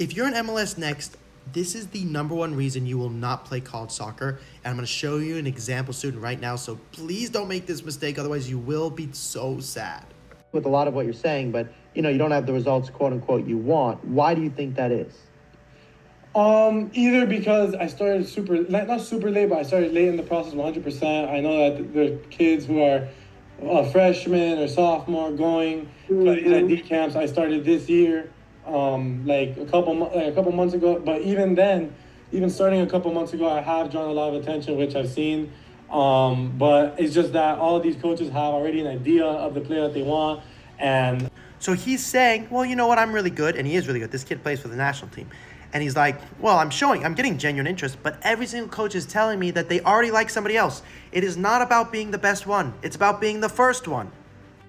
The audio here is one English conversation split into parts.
If you're in MLS Next, this is the number one reason you will not play college soccer. And I'm going to show you an example student right now. So please don't make this mistake. Otherwise, you will be so sad. With a lot of what you're saying, but you don't have the results, quote unquote, you want. Why do you think that is? Either because I started not super late, but I started late in the process 100%. I know that there are kids who are freshmen or sophomore going to these ID camps. I started this year, like a couple months ago. But even then, even starting a couple months ago, I have drawn a lot of attention, which I've seen. But it's just that all of these coaches have already an idea of the player that they want. And so he's saying, well, you know what? I'm really good. And he is really good. This kid plays for the national team. And he's like, well, I'm getting genuine interest, but every single coach is telling me that they already like somebody else. It is not about being the best one. It's about being the first one.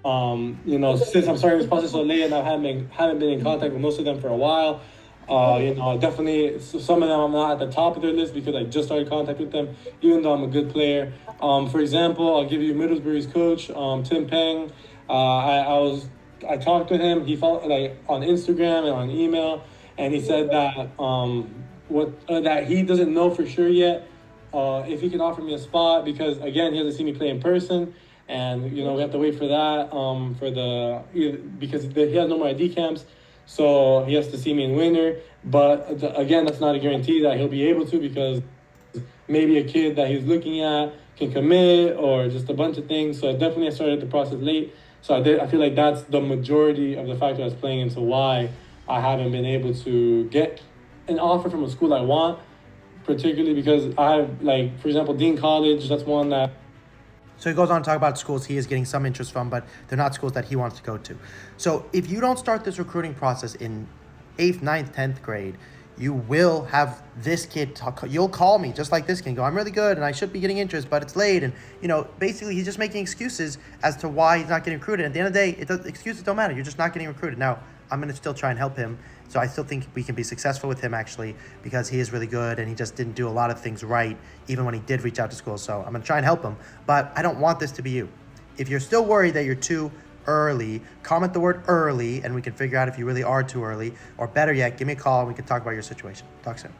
Since I'm starting this process so late and I haven't been in contact with most of them for a while, definitely some of them I'm not at the top of their list because I just started contact with them, even though I'm a good player. For example, I'll give you Middlesbrough's coach, Tim Peng. I talked to him. He followed on Instagram and on email. And he said that that he doesn't know for sure yet if he can offer me a spot because again he hasn't seen me play in person, and we have to wait for that because he has no more ID camps, so he has to see me in winter. But again, that's not a guarantee that he'll be able to because maybe a kid that he's looking at can commit or just a bunch of things. So definitely I started the process late. So I feel like that's the majority of the factor that's playing into why I haven't been able to get an offer from a school I want, particularly because I have, for example, Dean College, that's one that... So he goes on to talk about schools he is getting some interest from, but they're not schools that he wants to go to. So if you don't start this recruiting process in 8th, 9th, 10th grade, you will have this kid you'll call me just like this kid and go, I'm really good and I should be getting interest, but it's late. And, basically he's just making excuses as to why he's not getting recruited. At the end of the day, excuses don't matter. You're just not getting recruited. Now, I'm going to still try and help him. So I still think we can be successful with him, actually, because he is really good and he just didn't do a lot of things right, even when he did reach out to school. So I'm going to try and help him. But I don't want this to be you. If you're still worried that you're too early, comment the word early and we can figure out if you really are too early. Or better yet, give me a call and we can talk about your situation. Talk soon.